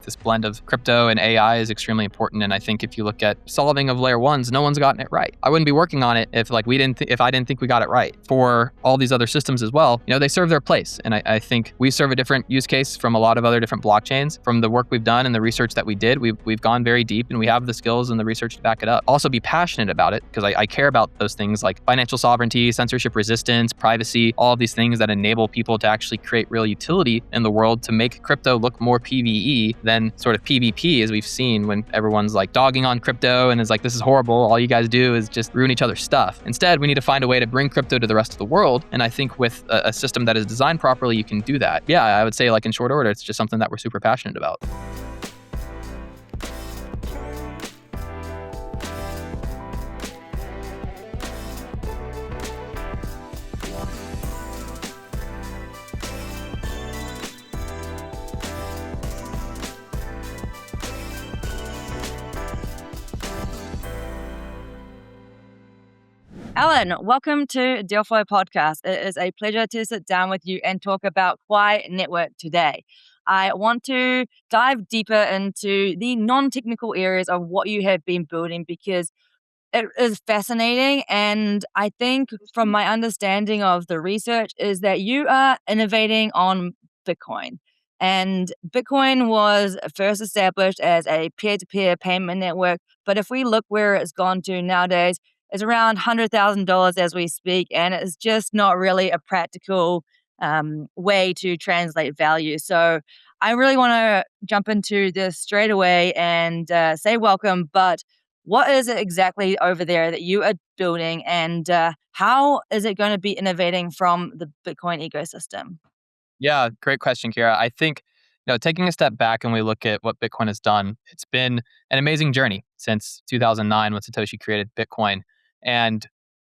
this blend of crypto and AI is extremely important. And I think if you look at solving of layer ones, no one's gotten it right. I wouldn't be working on it if if I didn't think we got it right. For all these other systems as well, they serve their place. And I think we serve a different use case from a lot of other different blockchains. From the work we've done and the research that we did, we've gone very deep and we have the skills and the research to back it up. Also be passionate about it because I care about those things like financial sovereignty, censorship resistance, privacy, all of these things that enable people to actually create real utility in the world to make crypto look more PvE than sort of PvP, as we've seen when everyone's like dogging on crypto and is like, this is horrible. All you guys do is just ruin each other's stuff. Instead, we need to find a way to bring crypto to the rest of the world. And I think with a system that is designed properly, you can do that. Yeah, I would say like in short order, it's just something that we're super passionate about. Alan, welcome to Delphi Podcast. It is a pleasure to sit down with you and talk about Quai Network today. I want to dive deeper into the non-technical areas of what you have been building because it is fascinating. And I think from my understanding of the research is that you are innovating on Bitcoin. And Bitcoin was first established as a peer-to-peer payment network. But if we look where it's gone to nowadays, it's around $100,000 as we speak, and it's just not really a practical way to translate value. So I really want to jump into this straight away and say welcome, but what is it exactly over there that you are building, and how is it going to be innovating from the Bitcoin ecosystem? Yeah, great question, Keira. I think, taking a step back and we look at what Bitcoin has done, it's been an amazing journey since 2009 when Satoshi created Bitcoin. And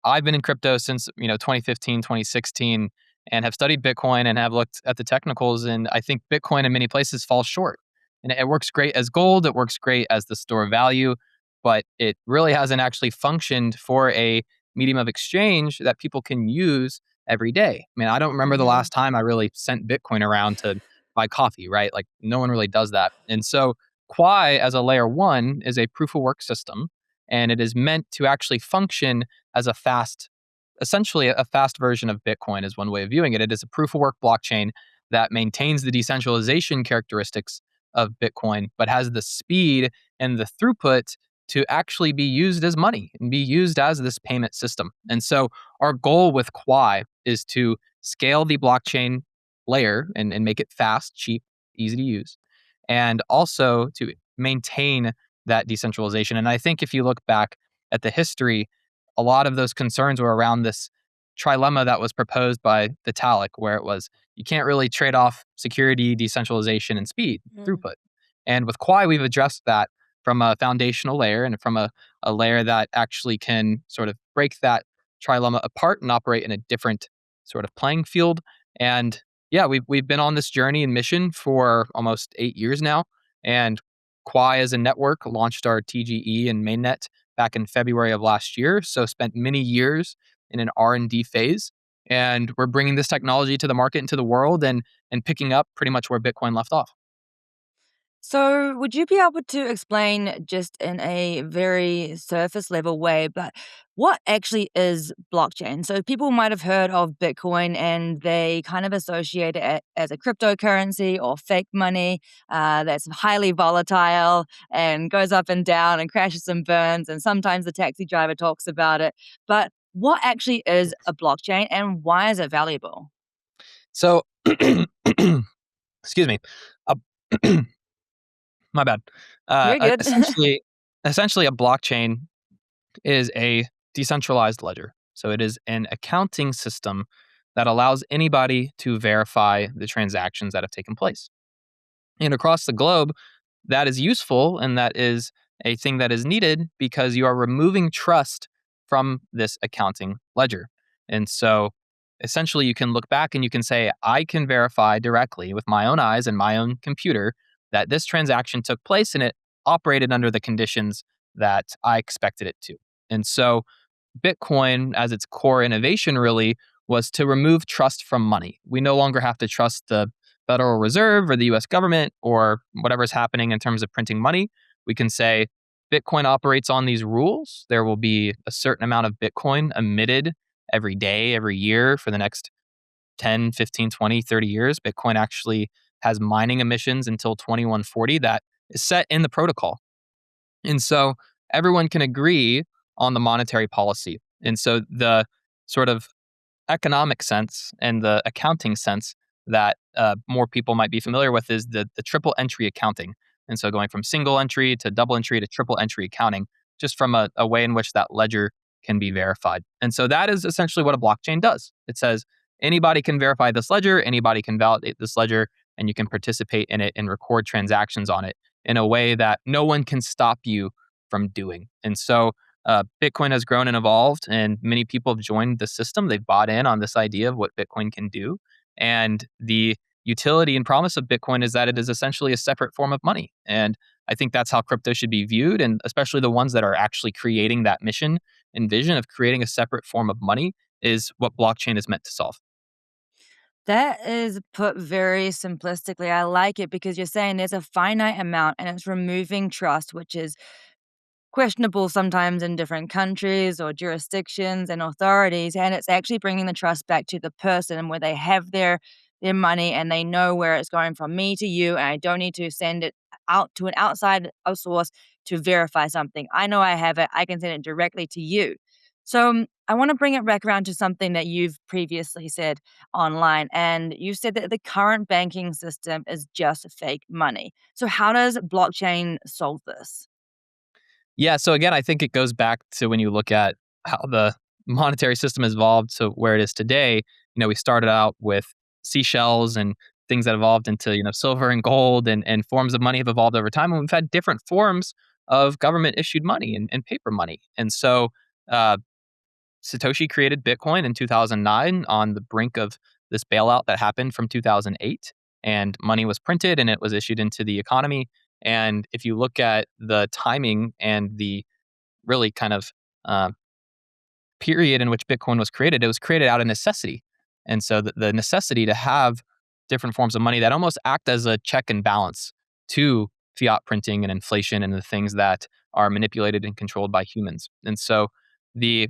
I've been in crypto since, 2015, 2016, and have studied Bitcoin and have looked at the technicals. And I think Bitcoin in many places falls short. And it works great as gold. It works great as the store of value, but it really hasn't actually functioned for a medium of exchange that people can use every day. I mean, I don't remember the last time I really sent Bitcoin around to buy coffee, right? Like no one really does that. And so Quai as a layer one is a proof of work system, and it is meant to actually function as essentially a fast version of Bitcoin is one way of viewing it. It is a proof of work blockchain that maintains the decentralization characteristics of Bitcoin, but has the speed and the throughput to actually be used as money and be used as this payment system. And so our goal with Quai is to scale the blockchain layer and make it fast, cheap, easy to use, and also to maintain that decentralization. And I think if you look back at the history, a lot of those concerns were around this trilemma that was proposed by Vitalik, where it was you can't really trade off security, decentralization, and speed, throughput. And with Quai, we've addressed that from a foundational layer and from a layer that actually can sort of break that trilemma apart and operate in a different sort of playing field. And yeah, we've been on this journey and mission for almost 8 years now. And Quai as a network launched our TGE and mainnet back in February of last year. So spent many years in an R&D phase. And we're bringing this technology to the market and to the world and picking up pretty much where Bitcoin left off. So, would you be able to explain just in a very surface level way, but what actually is blockchain? So, people might have heard of Bitcoin and they kind of associate it as a cryptocurrency or fake money that's highly volatile and goes up and down and crashes and burns. And sometimes the taxi driver talks about it. But what actually is a blockchain and why is it valuable? So, excuse me. Uh, My bad. You're good. Essentially, a blockchain is a decentralized ledger. So it is an accounting system that allows anybody to verify the transactions that have taken place. And across the globe, that is useful and that is a thing that is needed because you are removing trust from this accounting ledger. And so essentially, you can look back and you can say, I can verify directly with my own eyes and my own computer that this transaction took place and it operated under the conditions that I expected it to. And so Bitcoin, as its core innovation, really was to remove trust from money. We no longer have to trust the Federal Reserve or the US government or whatever's happening in terms of printing money, we can say Bitcoin operates on these rules. There will be a certain amount of Bitcoin emitted every day, every year for the next 10, 15, 20, 30 years. Bitcoin actually has mining emissions until 2140 that is set in the protocol. And so everyone can agree on the monetary policy. And so the sort of economic sense and the accounting sense that more people might be familiar with is the triple entry accounting. And so going from single entry to double entry to triple entry accounting, just from a way in which that ledger can be verified. And so that is essentially what a blockchain does. It says anybody can verify this ledger, anybody can validate this ledger, and you can participate in it and record transactions on it in a way that no one can stop you from doing. And so Bitcoin has grown and evolved, and many people have joined the system. They've bought in on this idea of what Bitcoin can do. And the utility and promise of Bitcoin is that it is essentially a separate form of money. And I think that's how crypto should be viewed, and especially the ones that are actually creating that mission and vision of creating a separate form of money is what blockchain is meant to solve. That is put very simplistically. I like it because you're saying there's a finite amount and it's removing trust, which is questionable sometimes in different countries or jurisdictions and authorities, and it's actually bringing the trust back to the person where they have their money and they know where it's going from me to you, and I don't need to send it out to an outside source to verify something. I know I have it. I can send it directly to you. So I want to bring it back around to something that you've previously said online, and you said that the current banking system is just fake money. So how does blockchain solve this? Yeah. So again, I think it goes back to when you look at how the monetary system has evolved to where it is today. We started out with seashells and things that evolved into, silver and gold and forms of money have evolved over time. And we've had different forms of government issued money and paper money. And so uh, Satoshi created Bitcoin in 2009 on the brink of this bailout that happened from 2008. And money was printed and it was issued into the economy. And if you look at the timing and the really kind of uh, period in which Bitcoin was created, it was created out of necessity. And so the necessity to have different forms of money that almost act as a check and balance to fiat printing and inflation and the things that are manipulated and controlled by humans. And so the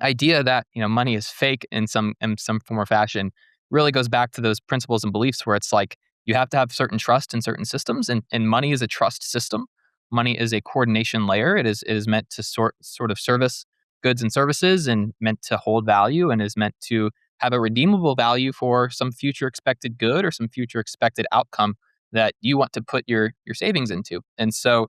idea that money is fake in some form or fashion really goes back to those principles and beliefs where it's like you have to have certain trust in certain systems, and money is a trust system. Money is a coordination layer. It is meant to sort of service goods and services and meant to hold value and is meant to have a redeemable value for some future expected good or some future expected outcome that you want to put your savings into. And so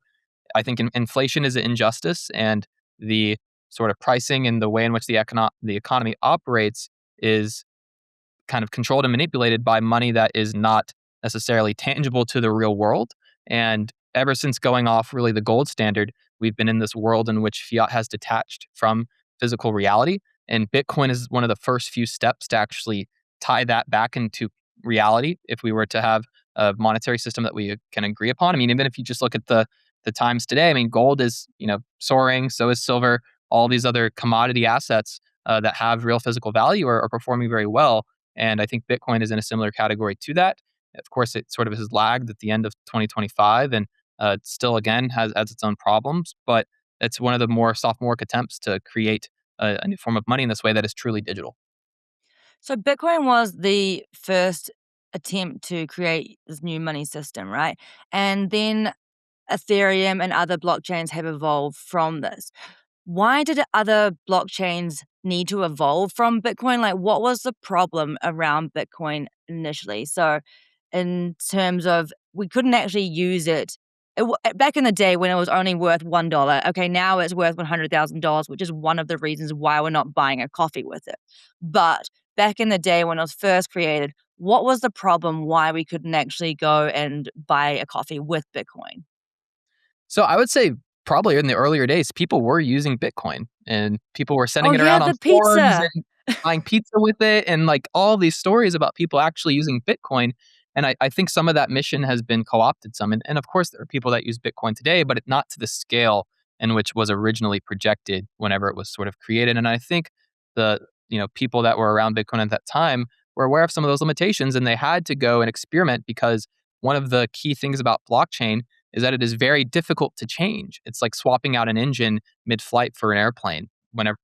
I think inflation is an injustice, and the sort of pricing and the way in which the economy operates is kind of controlled and manipulated by money that is not necessarily tangible to the real world. And ever since going off really the gold standard, we've been in this world in which fiat has detached from physical reality. And Bitcoin is one of the first few steps to actually tie that back into reality if we were to have a monetary system that we can agree upon. I mean, even if you just look at the times today, I mean, gold is, soaring, so is silver, all these other commodity assets that have real physical value are performing very well. And I think Bitcoin is in a similar category to that. Of course, it sort of has lagged at the end of 2025 and it still, again, has its own problems, but it's one of the more sophomoric attempts to create a new form of money in this way that is truly digital. So Bitcoin was the first attempt to create this new money system, right? And then Ethereum and other blockchains have evolved from this. Why did other blockchains need to evolve from Bitcoin? Like, what was the problem around Bitcoin initially? So, in terms of we couldn't actually use it. Back in the day when it was only worth $1. Okay, now it's worth $100,000, which is one of the reasons why we're not buying a coffee with it. But back in the day when it was first created, what was the problem? Why we couldn't actually go and buy a coffee with Bitcoin? So I would say probably in the earlier days, people were using Bitcoin and people were Oh sending it yeah, around on the forums pizza. and buying pizza with it and like all these stories about people actually using Bitcoin. And I think some of that mission has been co-opted some. And of course, there are people that use Bitcoin today, but not to the scale in which was originally projected whenever it was sort of created. And I think the people that were around Bitcoin at that time were aware of some of those limitations, and they had to go and experiment because one of the key things about blockchain is that it is very difficult to change. It's like swapping out an engine mid-flight for an airplane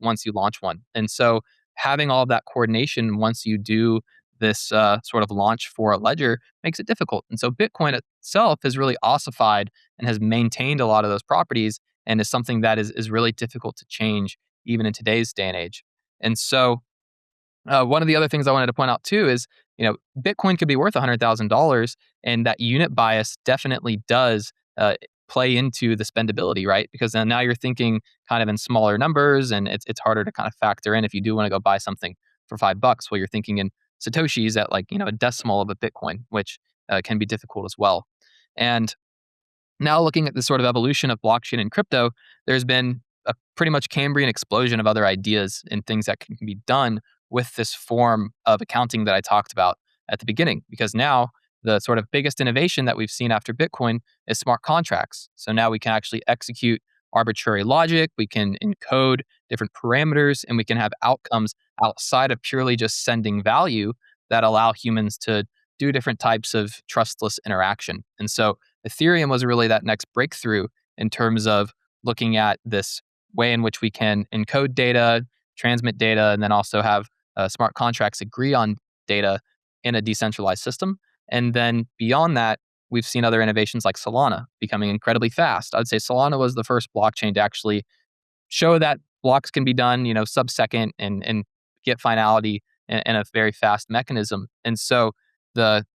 once you launch one. And so having all of that coordination once you do this sort of launch for a ledger makes it difficult. And so Bitcoin itself has really ossified and has maintained a lot of those properties and is something that is really difficult to change even in today's day and age. And so one of the other things I wanted to point out too is, Bitcoin could be worth $100,000, and that unit bias definitely does play into the spendability, right? Because then now you're thinking kind of in smaller numbers, and it's harder to kind of factor in if you do want to go buy something for $5. Well, you're thinking in satoshis at like a decimal of a Bitcoin, which can be difficult as well. And now looking at the sort of evolution of blockchain and crypto, there's been a pretty much Cambrian explosion of other ideas and things that can be done with this form of accounting that I talked about at the beginning. Because now the sort of biggest innovation that we've seen after Bitcoin is smart contracts. So now we can actually execute arbitrary logic, we can encode different parameters, and we can have outcomes outside of purely just sending value that allow humans to do different types of trustless interaction. And so Ethereum was really that next breakthrough in terms of looking at this way in which we can encode data, transmit data, and then also have smart contracts agree on data in a decentralized system. And then beyond that, we've seen other innovations like Solana becoming incredibly fast. I'd say Solana was the first blockchain to actually show that blocks can be done, sub-second and get finality in a very fast mechanism. And so the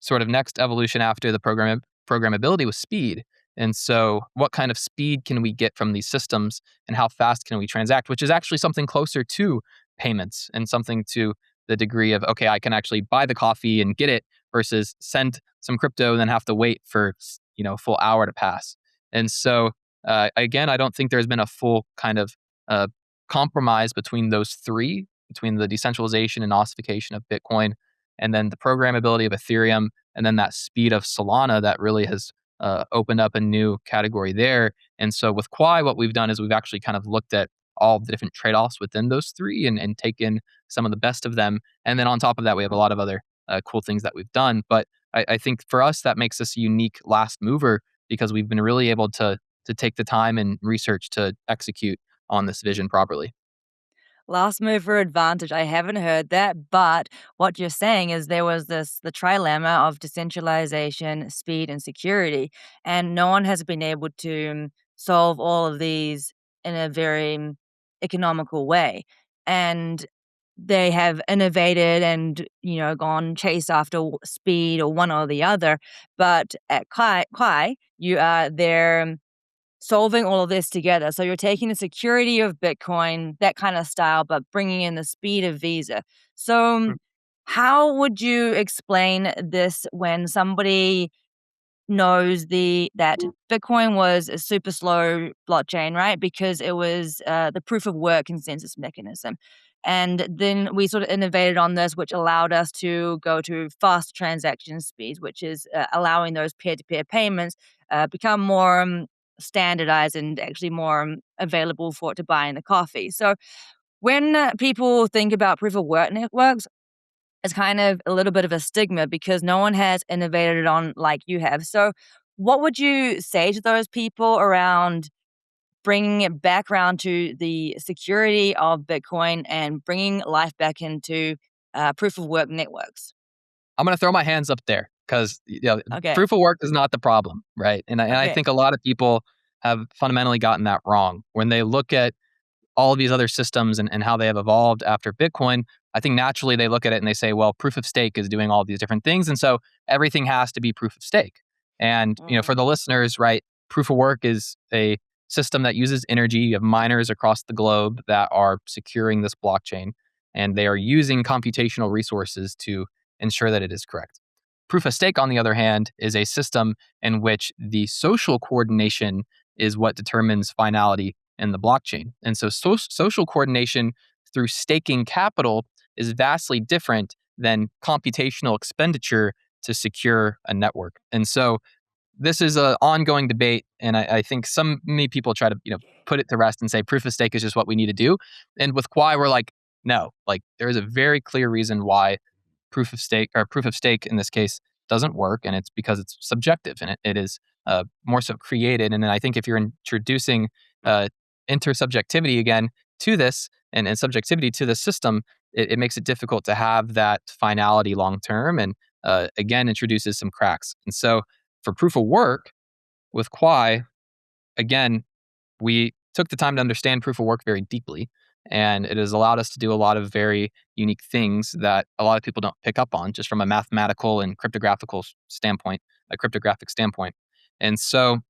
sort of next evolution after the programmability was speed. And so what kind of speed can we get from these systems and how fast can we transact, which is actually something closer to payments and something to the degree of, okay, I can actually buy the coffee and get it versus send some crypto and then have to wait for, a full hour to pass. And so, again, I don't think there's been a full kind of compromise between those three, between the decentralization and ossification of Bitcoin, and then the programmability of Ethereum, and then that speed of Solana that really has opened up a new category there. And so with Quai, what we've done is we've actually kind of looked at all the different trade-offs within those three and taken some of the best of them. And then on top of that, we have a lot of other cool things that we've done. But I think for us, that makes us a unique last mover because we've been really able to take the time and research to execute on this vision properly. Last mover advantage. I haven't heard that, but what you're saying is there was the trilemma of decentralization, speed, and security, and no one has been able to solve all of these in a very economical way. And they have innovated and gone chase after speed or one or the other. But at Kai, you are there solving all of this together. So you're taking the security of Bitcoin, that kind of style, but bringing in the speed of Visa. So how would you explain this when somebody knows that Bitcoin was a super slow blockchain, right? Because it was the proof of work consensus mechanism. And then we sort of innovated on this, which allowed us to go to fast transaction speeds, which is allowing those peer-to-peer payments become more standardized and actually more available for it to buy in the coffee. So when people think about proof of work networks, it's kind of a little bit of a stigma because no one has innovated on like you have. So what would you say to those people around bringing it back around to the security of Bitcoin and bringing life back into proof of work networks? I'm going to throw my hands up there because Okay. proof of work is not the problem, right? And I Okay. think a lot of people have fundamentally gotten that wrong. When they look at all of these other systems and how they have evolved after Bitcoin, I think naturally they look at it and they say, well, proof of stake is doing all these different things. And so everything has to be proof of stake. And, Mm. for the listeners, right, proof of work is a system that uses energy. You have miners across the globe that are securing this blockchain, and they are using computational resources to ensure that it is correct. Proof of stake, on the other hand, is a system in which the social coordination is what determines finality in the blockchain. And so, social coordination through staking capital is vastly different than computational expenditure to secure a network. And so this is an ongoing debate, and I think many people try to put it to rest and say proof of stake is just what we need to do. And with Quai, we're like, No, like there is a very clear reason why proof of stake in this case doesn't work, and it's because it's subjective and it is more so created. And then I think if you're introducing uh, intersubjectivity again to this and subjectivity to the system, it makes it difficult to have that finality long term, and again introduces some cracks. And so for proof of work with Quai, again, we took the time to understand proof of work very deeply, and it has allowed us to do a lot of very unique things that a lot of people don't pick up on just from a mathematical and cryptographic standpoint. And so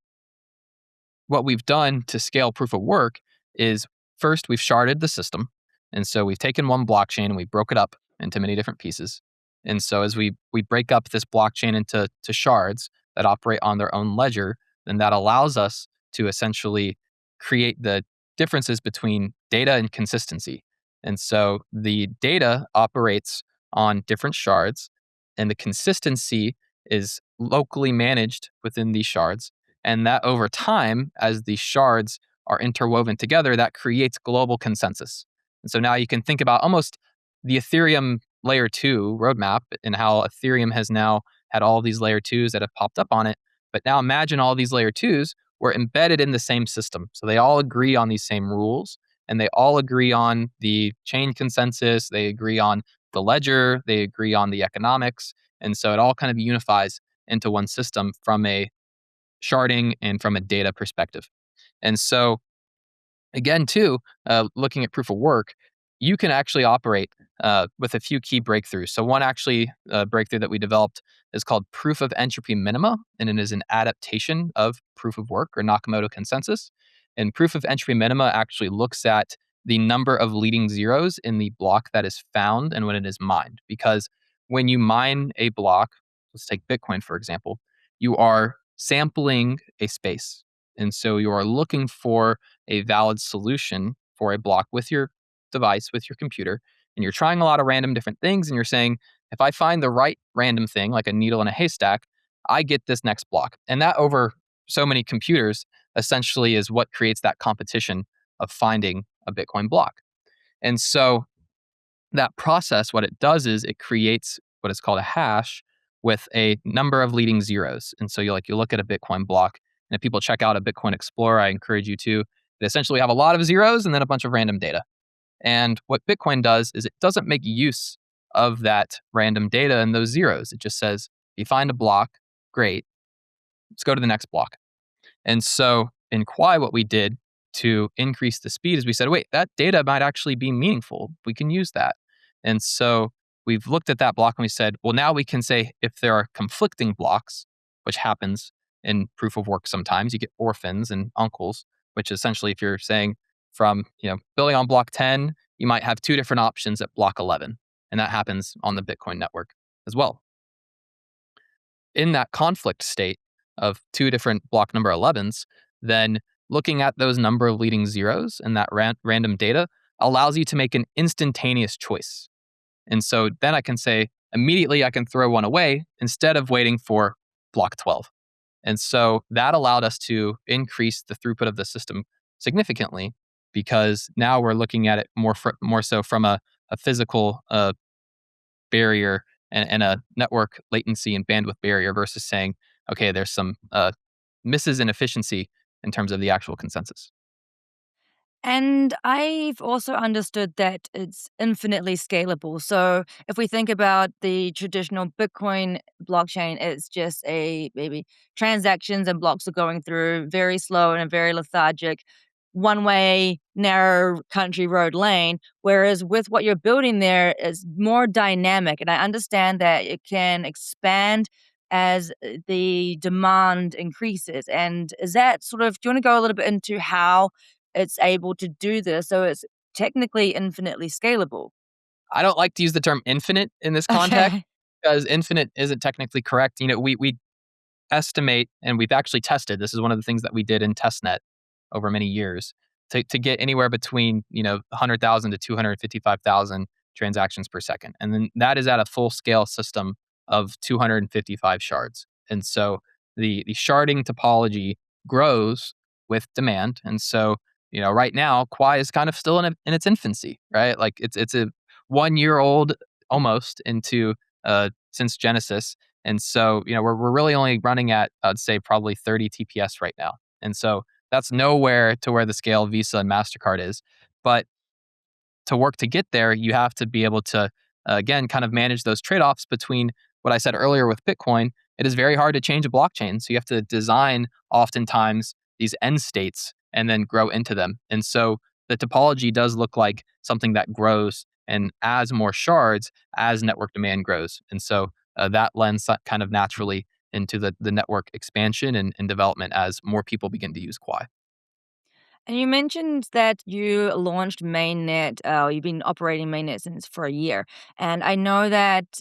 what we've done to scale proof of work is first we've sharded the system. And so we've taken one blockchain and we broke it up into many different pieces. And so as we break up this blockchain into shards that operate on their own ledger, then that allows us to essentially create the differences between data and consistency. And so the data operates on different shards, and the consistency is locally managed within these shards. And that over time, as these shards are interwoven together, that creates global consensus. And so now you can think about almost the Ethereum layer 2 roadmap and how Ethereum has now had all these layer 2s that have popped up on it. But now imagine all these layer 2s were embedded in the same system. So they all agree on these same rules, and they all agree on the chain consensus. They agree on the ledger. They agree on the economics. And so it all kind of unifies into one system from a sharding and from a data perspective. And so, again, too, looking at proof of work, you can actually operate with a few key breakthroughs. So, one actually breakthrough that we developed is called proof of entropy minima, and it is an adaptation of proof of work or Nakamoto consensus. And proof of entropy minima actually looks at the number of leading zeros in the block that is found and when it is mined. Because when you mine a block, let's take Bitcoin for example, you are sampling a space. And so you are looking for a valid solution for a block with your device, with your computer, and you're trying a lot of random different things. And you're saying, if I find the right random thing, like a needle in a haystack, I get this next block. And that over so many computers essentially is what creates that competition of finding a Bitcoin block. And so that process, what it does is it creates what is called a hash with a number of leading zeros. And so you look at a Bitcoin block, and if people check out a Bitcoin Explorer, I encourage you to. They essentially have a lot of zeros and then a bunch of random data. And what Bitcoin does is it doesn't make use of that random data and those zeros. It just says, if you find a block, great, let's go to the next block. And so in Quai, what we did to increase the speed is we said, wait, that data might actually be meaningful. We can use that. And so we've looked at that block and we said, well, now we can say if there are conflicting blocks, which happens in proof of work sometimes, you get orphans and uncles, which essentially if you're saying from building on block 10, you might have two different options at block 11. And that happens on the Bitcoin network as well. In that conflict state of two different block number 11s, then looking at those number of leading zeros and that random data allows you to make an instantaneous choice. And so then I can say, immediately I can throw one away instead of waiting for block 12. And so that allowed us to increase the throughput of the system significantly because now we're looking at it more so from a physical barrier and a network latency and bandwidth barrier versus saying, okay, there's some misses in efficiency in terms of the actual consensus. And I've also understood that it's infinitely scalable. So if we think about the traditional Bitcoin blockchain, it's just maybe transactions and blocks are going through very slow and very lethargic, one way, narrow country road lane. Whereas with what you're building there is more dynamic. And I understand that it can expand as the demand increases. And is that do you want to go a little bit into how it's able to do this? So it's technically infinitely scalable. I don't like to use the term infinite in this context Okay. because infinite isn't technically correct. We estimate, and we've actually tested. This is one of the things that we did in testnet over many years to get anywhere between 100,000 to 255,000 transactions per second, and then that is at a full scale system of 255 shards. And so the sharding topology grows with demand, and so right now, Quai is kind of still in its infancy, right? Like it's a 1 year old almost into since Genesis. And so, we're really only running at, I'd say, probably 30 TPS right now. And so that's nowhere to where the scale Visa and MasterCard is. But to work to get there, you have to be able to, again, kind of manage those trade offs between what I said earlier with Bitcoin. It is very hard to change a blockchain. So you have to design oftentimes these end states and then grow into them. And so the topology does look like something that grows and adds more shards as network demand grows. And so that lends kind of naturally into the network expansion and development as more people begin to use Quai. And you mentioned that you launched mainnet. You've been operating mainnet since for a year, and I know that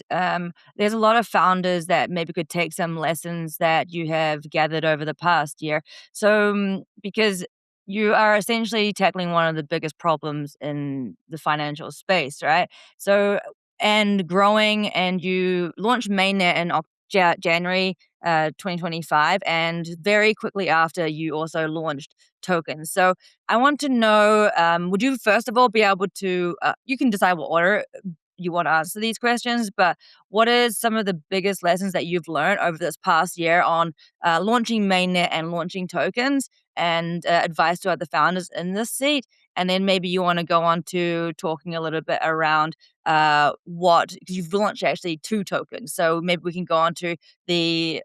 there's a lot of founders that maybe could take some lessons that you have gathered over the past year. So, because you are essentially tackling one of the biggest problems in the financial space, right? So, and growing, and you launched mainnet in January 2025, and very quickly after, you also launched tokens. So I want to know, would you first of all be able to, you can decide what order you want to answer these questions, but what is some of the biggest lessons that you've learned over this past year on launching mainnet and launching tokens, and advice to other founders in this seat? And then maybe you want to go on to talking a little bit around because you've launched actually two tokens. So maybe we can go on to the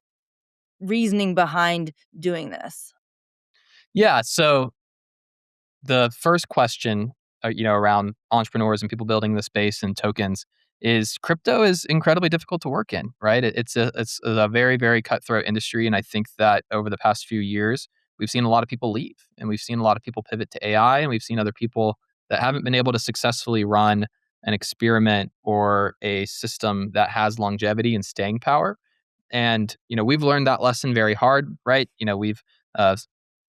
reasoning behind doing this. Yeah. So the first question, around entrepreneurs and people building the space and tokens is crypto is incredibly difficult to work in, right? It's a very, very cutthroat industry, and I think that over the past few years, we've seen a lot of people leave, and we've seen a lot of people pivot to AI, and we've seen other people that haven't been able to successfully run an experiment or a system that has longevity and staying power. And, we've learned that lesson very hard, right? We've uh,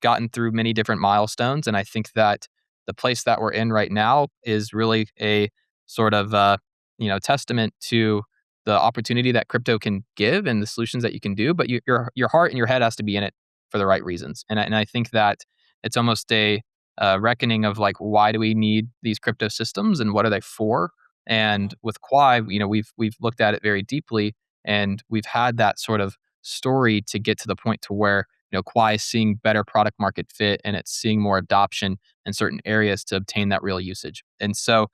gotten through many different milestones. And I think that the place that we're in right now is really a sort of, testament to the opportunity that crypto can give and the solutions that you can do. But your heart and your head has to be in it for the right reasons. And I think that it's almost a reckoning of like, why do we need these crypto systems and what are they for? And with Quai, we've looked at it very deeply, and we've had that sort of story to get to the point to where, Quai is seeing better product market fit and it's seeing more adoption in certain areas to obtain that real usage. And so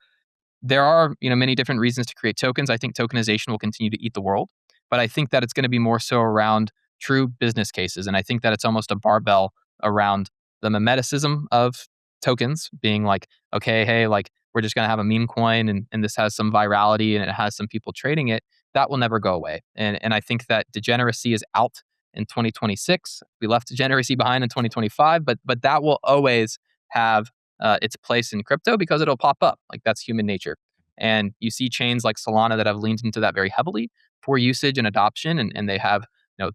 there are, many different reasons to create tokens. I think tokenization will continue to eat the world, but I think that it's going to be more so around true business cases. And I think that it's almost a barbell around the mimeticism of tokens being like, okay, hey, like we're just going to have a meme coin, and this has some virality and it has some people trading it. That will never go away. And I think that degeneracy is out in 2026. We left degeneracy behind in 2025, but that will always have its place in crypto because it'll pop up. Like that's human nature. And you see chains like Solana that have leaned into that very heavily for usage and adoption. And they have,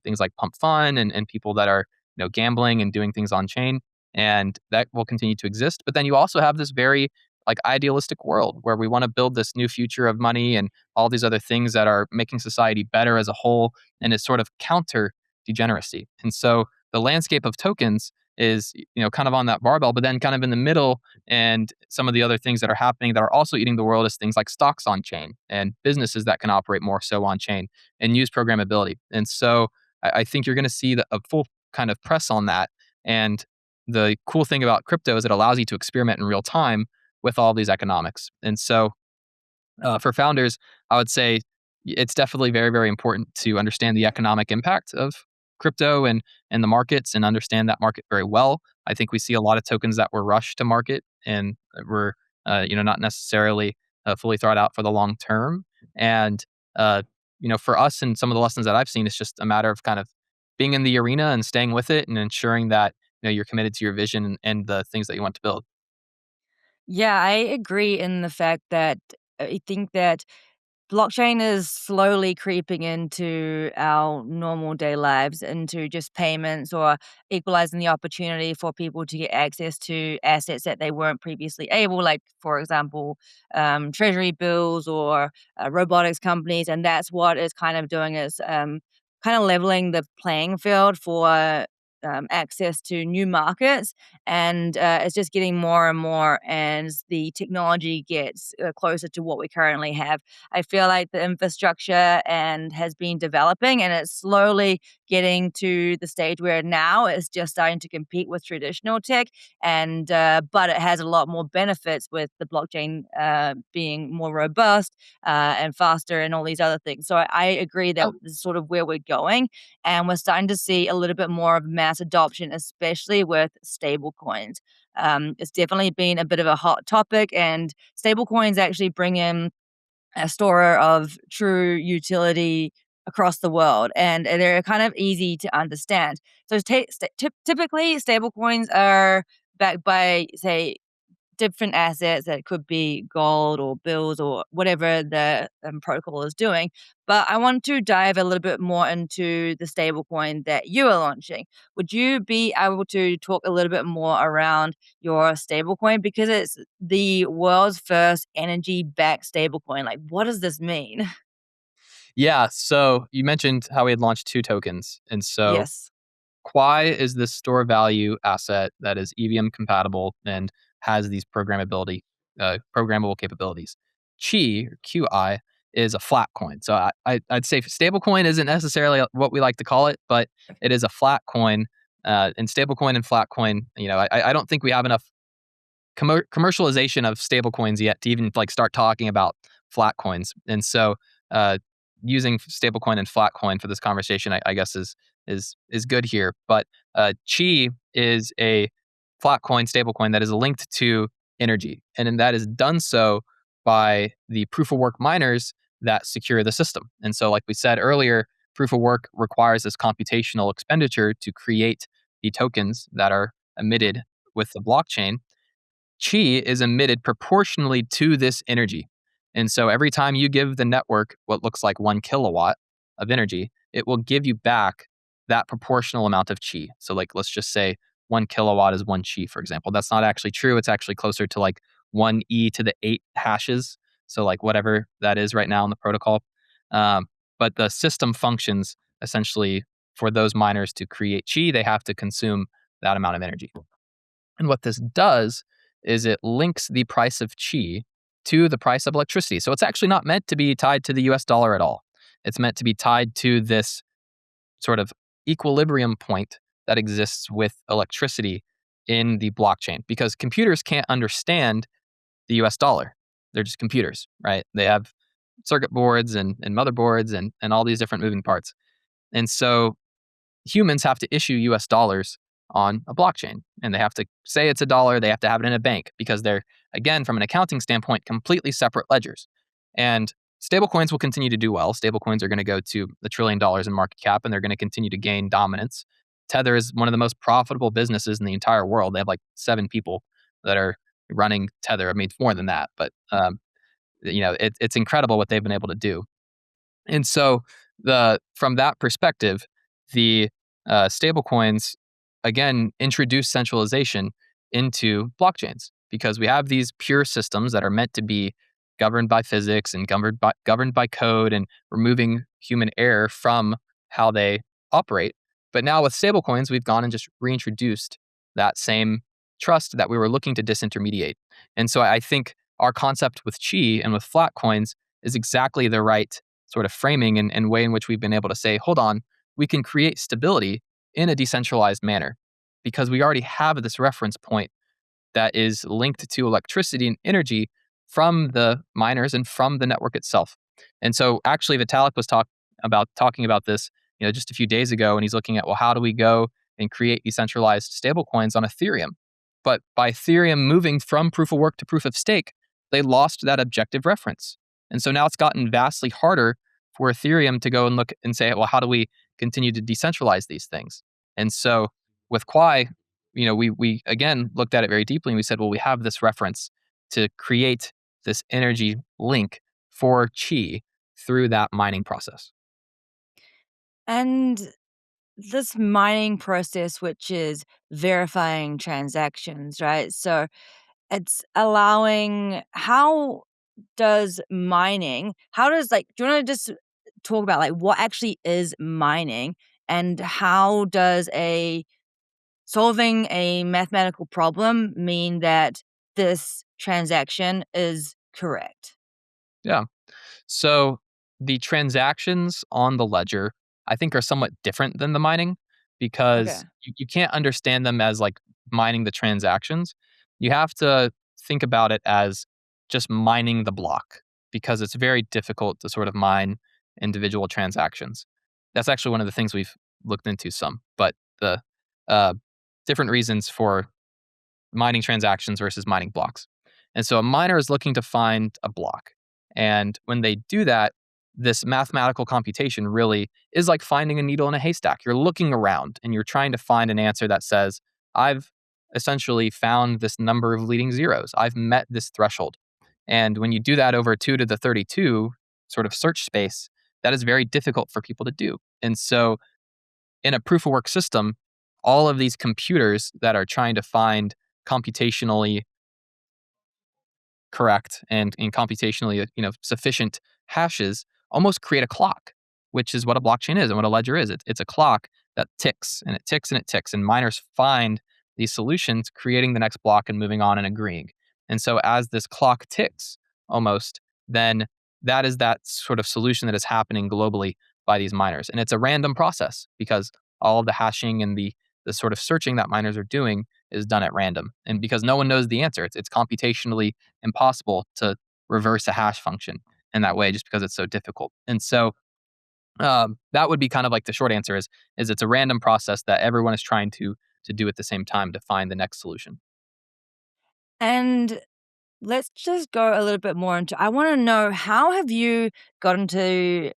things like Pump Fun and people that are, gambling and doing things on chain. And that will continue to exist. But then you also have this very like idealistic world where we want to build this new future of money and all these other things that are making society better as a whole and is sort of counter degeneracy. And so the landscape of tokens is, kind of on that barbell, but then kind of in the middle, and some of the other things that are happening that are also eating the world is things like stocks on chain and businesses that can operate more so on chain and use programmability. And so I think you're going to see a full kind of press on that. And the cool thing about crypto is it allows you to experiment in real time with all these economics. And so for founders, I would say it's definitely very, very important to understand the economic impact of crypto and the markets and understand that market very well. I think we see a lot of tokens that were rushed to market and were, not necessarily fully thought out for the long term. And for us and some of the lessons that I've seen, it's just a matter of kind of being in the arena and staying with it and ensuring that you're committed to your vision and the things that you want to build. Yeah, I agree in the fact that I think that blockchain is slowly creeping into our normal day lives, into just payments or equalizing the opportunity for people to get access to assets that they weren't previously able, like, for example, treasury bills or robotics companies. And that's what it's kind of doing is kind of leveling the playing field for access to new markets, and it's just getting more and more as the technology gets closer to what we currently have. I feel like the infrastructure and has been developing, and it's slowly getting to the stage where now it's just starting to compete with traditional tech, and but it has a lot more benefits with the blockchain being more robust and faster and all these other things. So I agree that this is sort of where we're going, and we're starting to see a little bit more of mass adoption, especially with stable coins. It's definitely been a bit of a hot topic, and stable coins actually bring in a store of true utility across the world, and they're kind of easy to understand. So typically, stable coins are backed by, say, different assets that could be gold or bills or whatever the protocol is doing. But I want to dive a little bit more into the stablecoin that you are launching. Would you be able to talk a little bit more around your stablecoin, because it's the world's first energy-backed stablecoin? Like, what does this mean? Yeah, so you mentioned how we had launched 2 tokens, and so Yes. Quai is this store value asset that is EVM compatible and has these programmable capabilities. Qi, or QI, is a flat coin. So I'd say stablecoin isn't necessarily what we like to call it, but it is a flat coin. And stablecoin and flat coin, I don't think we have enough commercialization of stablecoins yet to even like start talking about flat coins. And so uh, using stablecoin and flat coin for this conversation, I guess is good here. But Chi is a flat coin stablecoin that is linked to energy, and then that is done so by the proof of work miners that secure the system. And so, like we said earlier, proof of work requires this computational expenditure to create the tokens that are emitted with the blockchain. Chi is emitted proportionally to this energy. And so every time you give the network what looks like 1 kilowatt of energy, it will give you back that proportional amount of chi. So, like, let's just say 1 kilowatt is 1 chi, for example. That's not actually true. It's actually closer to like 1 e to the 8 hashes. So, like, whatever that is right now in the protocol. Um, but the system functions essentially for those miners to create chi, they have to consume that amount of energy. And what this does is it links the price of chi to the price of electricity. So it's actually not meant to be tied to the US dollar at all. It's meant to be tied to this sort of equilibrium point that exists with electricity in the blockchain, because computers can't understand the US dollar. They're just computers, right? They have circuit boards and motherboards and all these different moving parts. And so humans have to issue US dollars on a blockchain, and they have to say it's a dollar. They have to have it in a bank because they're, again, from an accounting standpoint, completely separate ledgers. And stablecoins will continue to do well. Stablecoins are going to go to $1 trillion in market cap, and they're going to continue to gain dominance. Tether is one of the most profitable businesses in the entire world. They have like 7 people that are running Tether. I mean, it's more than that, but it's incredible what they've been able to do. And so from that perspective, the stablecoins again introduce centralization into blockchains, because we have these pure systems that are meant to be governed by physics and governed by code and removing human error from how they operate. But now with stablecoins, we've gone and just reintroduced that same trust that we were looking to disintermediate. And so I think our concept with Chi and with flat coins is exactly the right sort of framing and way in which we've been able to say, hold on, we can create stability in a decentralized manner because we already have this reference point that is linked to electricity and energy from the miners and from the network itself. And so actually Vitalik was talking about this, just a few days ago, and he's looking at, well, how do we go and create decentralized stablecoins on Ethereum? But by Ethereum moving from proof of work to proof of stake, they lost that objective reference. And so now it's gotten vastly harder for Ethereum to go and look and say, well, how do we continue to decentralize these things? And so with Quai, we again looked at it very deeply, and we said, well, we have this reference to create this energy link for Chi through that mining process. And this mining process, which is verifying transactions, right? So it's allowing, how does, like, do you want to just talk about like what actually is mining, and how does a solving a mathematical problem mean that this transaction is correct? Yeah. So the transactions on the ledger, I think, are somewhat different than the mining Okay. because you can't understand them as like mining the transactions. You have to think about it as just mining the block because it's very difficult to sort of mine individual transactions. That's actually one of the things we've looked into some, but the uh, different reasons for mining transactions versus mining blocks. And so a miner is looking to find a block. And when they do that, this mathematical computation really is like finding a needle in a haystack. You're looking around and you're trying to find an answer that says, I've essentially found this number of leading zeros. I've met this threshold. And when you do that over 2 to the 32 sort of search space, that is very difficult for people to do. And so in a proof of work system, all of these computers that are trying to find computationally correct and computationally sufficient hashes almost create a clock, which is what a blockchain is and what a ledger is. It's a clock that ticks and it ticks and it ticks, and miners find these solutions, creating the next block and moving on and agreeing. And so as this clock ticks, almost then that is that sort of solution that is happening globally by these miners, and it's a random process because all of the hashing and the sort of searching that miners are doing is done at random, and because no one knows the answer, it's computationally impossible to reverse a hash function in that way just because it's so difficult. And so that would be kind of like the short answer is it's a random process that everyone is trying to do at the same time to find the next solution. And let's just go a little bit more into I want to know how have you gotten to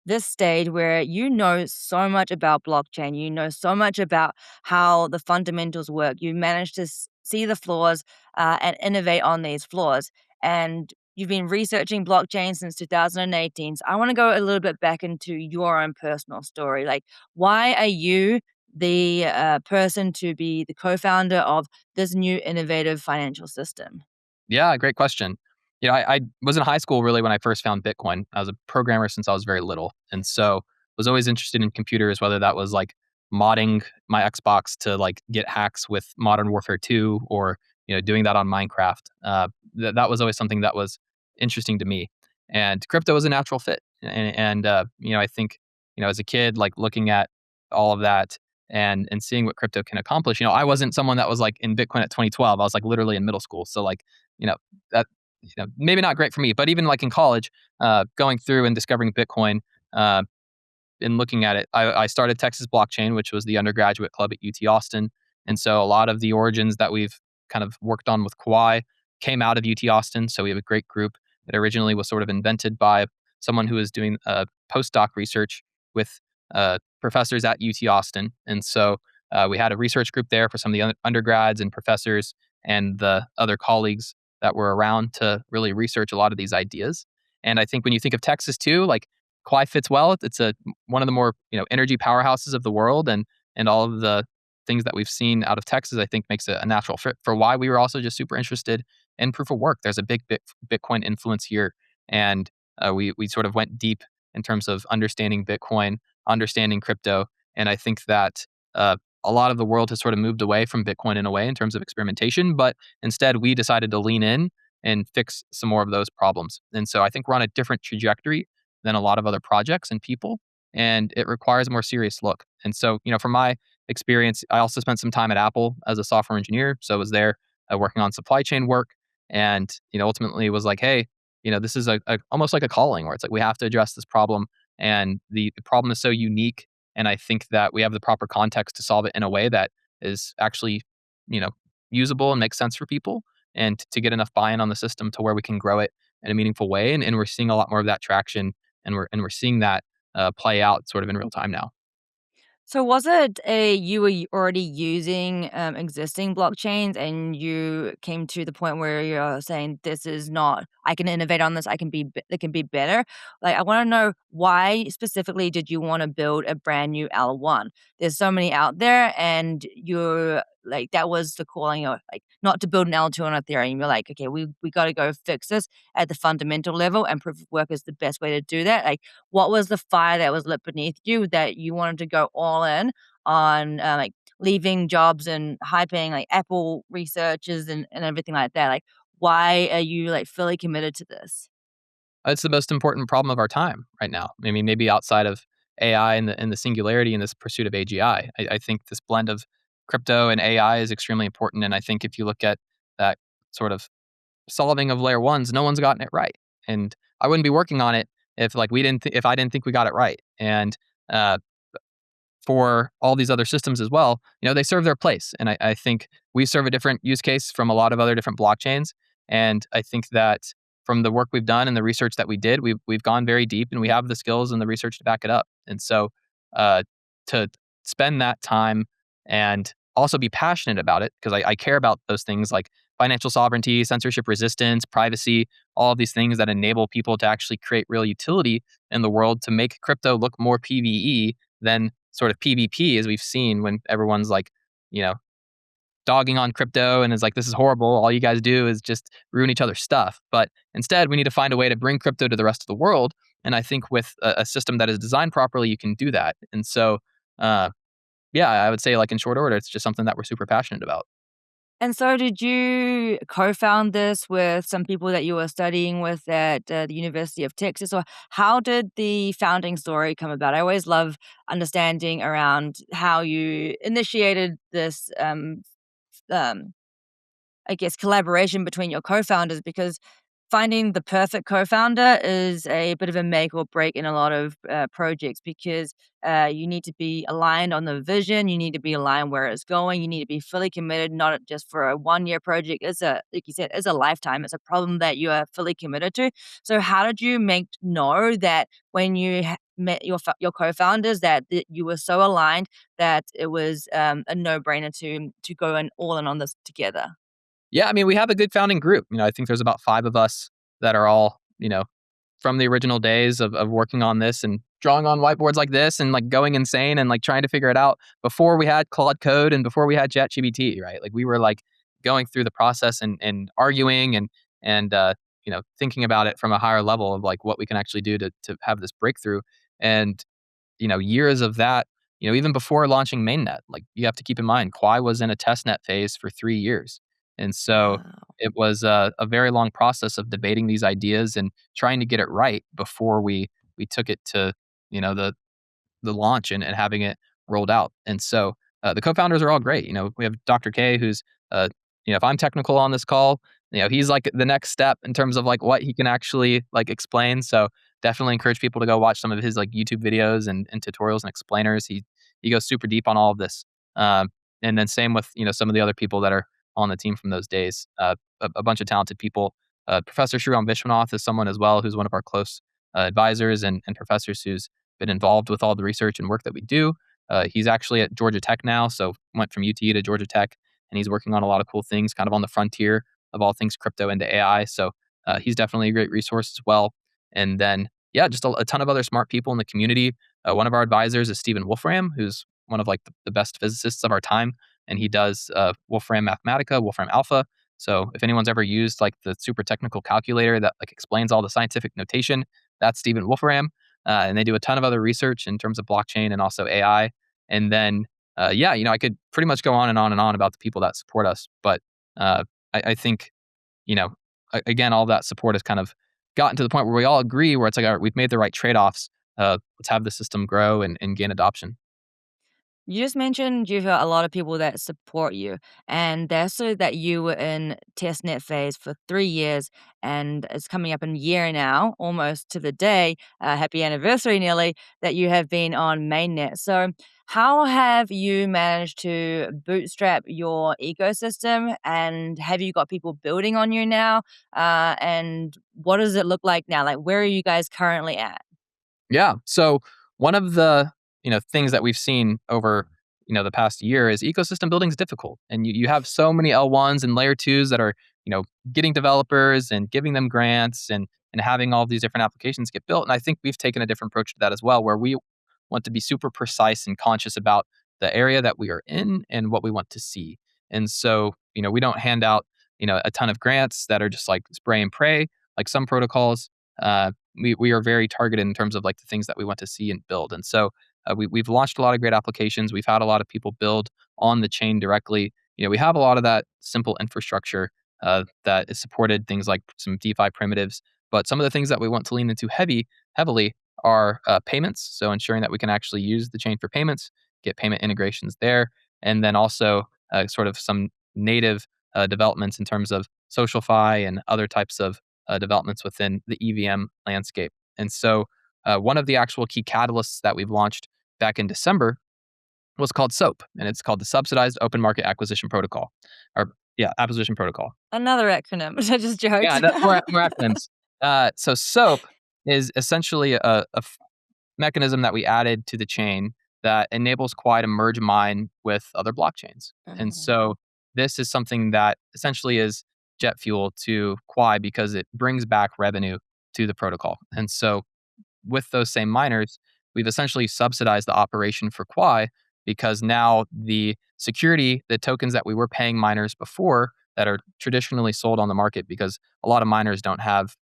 this stage where you know so much about blockchain, you know so much about how the fundamentals work. You managed to see the flaws and innovate on these flaws. And you've been researching blockchain since 2018. So I want to go a little bit back into your own personal story. Like, why are you the person to be the co-founder of this new innovative financial system? Yeah, great question. I was in high school really when I first found Bitcoin. I was a programmer since I was very little. And so was always interested in computers, whether that was like modding my Xbox to like get hacks with Modern Warfare 2 or, doing that on Minecraft. That was always something that was interesting to me. And crypto was a natural fit. And I think, as a kid, like looking at all of that and seeing what crypto can accomplish, I wasn't someone that was like in Bitcoin at 2012. I was like literally in middle school. So like, you know, that maybe not great for me, but even like in college, going through and discovering Bitcoin, uh, and looking at it, I started Texas Blockchain, which was the undergraduate club at UT Austin, and so a lot of the origins that we've kind of worked on with Quai came out of UT Austin. So we have a great group that originally was sort of invented by someone who was doing postdoc research with professors at UT Austin, and so we had a research group there for some of the undergrads and professors and the other colleagues that were around to really research a lot of these ideas. And I think when you think of Texas too, like Quai fits well. It's one of the more energy powerhouses of the world, and all of the things that we've seen out of Texas, I think makes it a natural fit for why we were also just super interested in proof of work. There's a big Bitcoin influence here, and we sort of went deep in terms of understanding Bitcoin, understanding crypto, and I think that a lot of the world has sort of moved away from Bitcoin in a way in terms of experimentation, but instead we decided to lean in and fix some more of those problems. And so I think we're on a different trajectory than a lot of other projects and people, and it requires a more serious look. And so, from my experience, I also spent some time at Apple as a software engineer. So I was there working on supply chain work, and ultimately was like, hey, this is a almost like a calling where it's like we have to address this problem, and the problem is so unique, and I think that we have the proper context to solve it in a way that is actually, you know, usable and makes sense for people, and to get enough buy-in on the system to where we can grow it in a meaningful way. And we're seeing a lot more of that traction, and we're seeing that play out sort of in real time now. So was it a you were already using existing blockchains and you came to the point where you're saying this is not I can innovate on this, it can be better. Like I want to know why specifically did you want to build a brand new L1? There's so many out there and you're like that was the calling of like not to build an L2 on Ethereum. You're like, okay, we got to go fix this at the fundamental level and proof of work is the best way to do that. Like what was the fire that was lit beneath you that you wanted to go all in on? Like, leaving jobs and high-paying like Apple researchers and everything like that. Like, why are you like fully committed to this? It's the most important problem of our time right now. I mean, maybe outside of AI and the singularity and this pursuit of AGI. I think this blend of crypto and AI is extremely important. And I think if you look at that sort of solving of layer ones, no one's gotten it right. And I wouldn't be working on it if like if I didn't think we got it right. And uh, for all these other systems as well, they serve their place. And I think we serve a different use case from a lot of other different blockchains. And I think that from the work we've done and the research that we did, we've gone very deep and we have the skills and the research to back it up. And so uh, to spend that time and also be passionate about it, because I care about those things like financial sovereignty, censorship resistance, privacy, all of these things that enable people to actually create real utility in the world to make crypto look more PvE than sort of PvP, as we've seen when everyone's like, you know, dogging on crypto and is like, this is horrible. All you guys do is just ruin each other's stuff. But instead, we need to find a way to bring crypto to the rest of the world. And I think with a system that is designed properly, you can do that. And so, uh, yeah, I would say like in short order, it's just something that we're super passionate about. And so, did you co-found this with some people that you were studying with at the University of Texas, or how did the founding story come about? I always love understanding around how you initiated this um, I guess, collaboration between your co-founders because finding the perfect co-founder is a bit of a make or break in a lot of projects because you need to be aligned on the vision, you need to be aligned where it's going, you need to be fully committed, not just for a 1 year project. It's a, like you said, it's a lifetime. It's a problem that you are fully committed to. So how did you make know that when you met your co-founders that you were so aligned that it was a no-brainer to go in all in on this together? Yeah, I mean, we have a good founding group. I think there's about 5 of us that are all, from the original days of working on this and drawing on whiteboards like this and like going insane and like trying to figure it out before we had Claude Code and before we had ChatGPT, right? Like we were like going through the process and arguing and thinking about it from a higher level of like what we can actually do to have this breakthrough. And years of that, even before launching mainnet, like you have to keep in mind, Quai was in a testnet phase for 3 years. And so Wow. it was a very long process of debating these ideas and trying to get it right before we took it to, the launch and having it rolled out. And so the co-founders are all great. We have Dr. K, who's, if I'm technical on this call, he's like the next step in terms of like what he can actually like explain. So definitely encourage people to go watch some of his like YouTube videos and tutorials and explainers. He goes super deep on all of this. And then same with some of the other people that are on the team from those days. A bunch of talented people. Professor Shriram Vishwanath is someone as well who's one of our close advisors and professors who's been involved with all the research and work that we do. He's actually at Georgia Tech now, so went from UT to Georgia Tech, and he's working on a lot of cool things, kind of on the frontier of all things crypto into AI. So he's definitely a great resource as well. And then, yeah, just a ton of other smart people in the community. One of our advisors is Stephen Wolfram, who's one of like the best physicists of our time, and he does Wolfram Mathematica, Wolfram Alpha. So if anyone's ever used like the super technical calculator that like explains all the scientific notation, that's Stephen Wolfram. And they do a ton of other research in terms of blockchain and also AI. And then, yeah, I could pretty much go on and on and on about the people that support us. But I think, you know, again, all that support has kind of gotten to the point where we all agree where it's like, all right, we've made the right trade offs. Let's have the system grow and gain adoption. You just mentioned you've got a lot of people that support you, and that's so that you were in testnet phase for 3 years, and it's coming up in a year now, almost to the day. Happy anniversary, nearly, that you have been on mainnet. So, how have you managed to bootstrap your ecosystem, and have you got people building on you now? And what does it look like now? Like, where are you guys currently at? Yeah. So one of the things that we've seen over the past year is ecosystem building is difficult, and you have so many L1s and layer twos that are getting developers and giving them grants and having all these different applications get built. And I think we've taken a different approach to that as well, where we want to be super precise and conscious about the area that we are in and what we want to see. And so we don't hand out a ton of grants that are just like spray and pray like some protocols. We are very targeted in terms of like the things that we want to see and build. And so we've launched a lot of great applications. We've had a lot of people build on the chain directly. We have a lot of that simple infrastructure that is supported, things like some DeFi primitives. But some of the things that we want to lean into heavily are payments. So ensuring that we can actually use the chain for payments, get payment integrations there, and then also sort of some native developments in terms of SocialFi and other types of developments within the EVM landscape. And so one of the actual key catalysts that we've launched back in December was called SOAP, and it's called the Subsidized Open Market Acquisition Protocol, or Acquisition Protocol. Another acronym. I just joked. Yeah, more acronyms. So SOAP is essentially a mechanism that we added to the chain that enables Quai to merge mine with other blockchains. And so this is something that essentially is jet fuel to Quai because it brings back revenue to the protocol. And so with those same miners, we've essentially subsidized the operation for Quai because now the security, the tokens that we were paying miners before that are traditionally sold on the market, because a lot of miners don't have,